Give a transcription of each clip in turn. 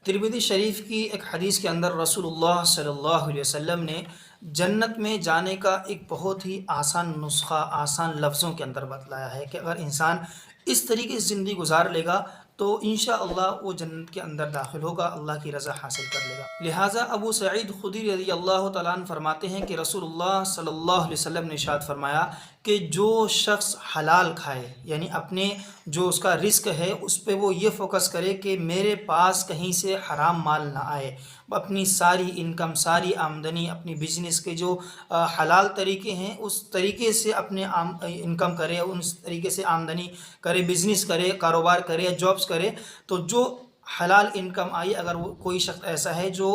ترمذی شریف کی ایک حدیث کے اندر رسول اللہ صلی اللہ علیہ وسلم نے جنت میں جانے کا ایک بہت ہی آسان نسخہ آسان لفظوں کے اندر بتلایا ہے کہ اگر انسان اس طریقے سے زندگی گزار لے گا تو انشاءاللہ وہ جنت کے اندر داخل ہوگا، اللہ کی رضا حاصل کر لے گا۔ لہٰذا ابو سعید خدری رضی اللہ تعالیٰ عنہ فرماتے ہیں کہ رسول اللہ صلی اللہ علیہ وسلم نے ارشاد فرمایا کہ جو شخص حلال کھائے، یعنی اپنے جو اس کا رزق ہے اس پہ وہ یہ فوکس کرے کہ میرے پاس کہیں سے حرام مال نہ آئے، اپنی ساری انکم ساری آمدنی اپنی بزنس کے جو حلال طریقے ہیں اس طریقے سے اپنے انکم کرے، اس طریقے سے آمدنی کرے، بزنس کرے، کاروبار کرے، جابس کرے، تو جو حلال انکم آئی اگر وہ کوئی شخص ایسا ہے جو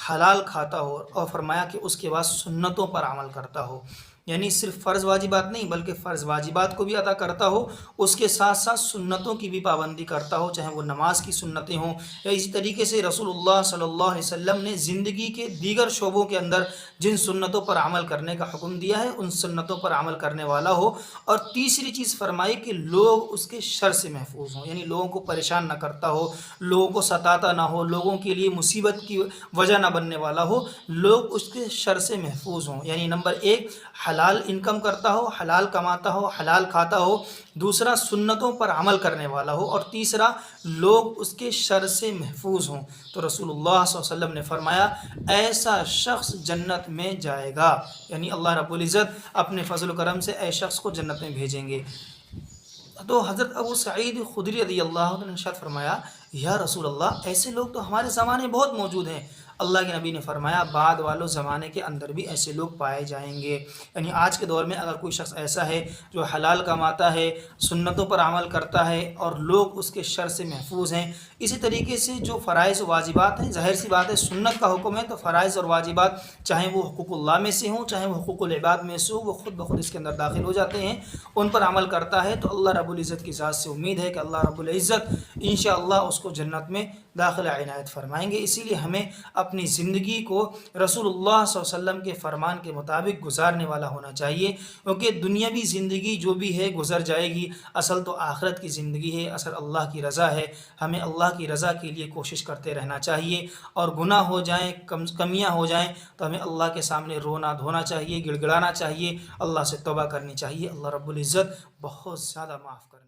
حلال کھاتا ہو، اور فرمایا کہ اس کے بعد سنتوں پر عمل کرتا ہو، یعنی صرف فرض واجبات نہیں بلکہ فرض واجبات کو بھی ادا کرتا ہو، اس کے ساتھ ساتھ سنتوں کی بھی پابندی کرتا ہو، چاہے وہ نماز کی سنتیں ہوں یا اسی طریقے سے رسول اللہ صلی اللہ علیہ وسلم نے زندگی کے دیگر شعبوں کے اندر جن سنتوں پر عمل کرنے کا حکم دیا ہے ان سنتوں پر عمل کرنے والا ہو۔ اور تیسری چیز فرمائی کہ لوگ اس کے شر سے محفوظ ہوں، یعنی لوگوں کو پریشان نہ کرتا ہو، لوگوں کو ستاتا نہ ہو، لوگوں کے لیے مصیبت کی وجہ نہ بننے والا ہو، لوگ اس کے شر سے محفوظ ہوں۔ یعنی نمبر ایک حلال انکم کرتا ہو، حلال کماتا ہو، حلال کھاتا ہو، دوسرا سنتوں پر عمل کرنے والا ہو، اور تیسرا لوگ اس کے شر سے محفوظ ہوں۔ تو رسول اللہ صلی اللہ علیہ وسلم نے فرمایا ایسا شخص جنت میں جائے گا، یعنی اللہ رب العزت اپنے فضل و کرم سے ایسے شخص کو جنت میں بھیجیں گے۔ تو حضرت ابو سعید خدری رضی اللہ عنہ نے ارشاد فرمایا یا رسول اللہ ایسے لوگ تو ہمارے زمانے میں بہت موجود ہیں۔ اللہ کے نبی نے فرمایا بعد والوں زمانے کے اندر بھی ایسے لوگ پائے جائیں گے، یعنی آج کے دور میں اگر کوئی شخص ایسا ہے جو حلال کماتا ہے، سنتوں پر عمل کرتا ہے اور لوگ اس کے شر سے محفوظ ہیں، اسی طریقے سے جو فرائض و واجبات ہیں، ظاہر سی بات ہے سنت کا حکم ہے تو فرائض اور واجبات چاہے وہ حقوق اللہ میں سے ہوں چاہے وہ حقوق العباد میں سے ہوں، وہ خود بخود اس کے اندر داخل ہو جاتے ہیں، ان پر عمل کرتا ہے تو اللہ رب العزت کی ذات سے امید ہے کہ اللہ رب العزت انشاءاللہ اس کو جنت میں داخلہ عنایت فرمائیں گے۔ اسی لیے ہمیں اپنی زندگی کو رسول اللہ صلی اللہ علیہ وسلم کے فرمان کے مطابق گزارنے والا ہونا چاہیے، کیونکہ دنیاوی زندگی جو بھی ہے گزر جائے گی، اصل تو آخرت کی زندگی ہے، اصل اللہ کی رضا ہے، ہمیں اللہ کی رضا کے لیے کوشش کرتے رہنا چاہیے، اور گناہ ہو جائیں کمیاں ہو جائیں تو ہمیں اللہ کے سامنے رونا دھونا چاہیے، گڑ گڑانا چاہیے، اللہ سے توبہ کرنی چاہیے، اللہ رب العزت بہت زیادہ معاف کرنے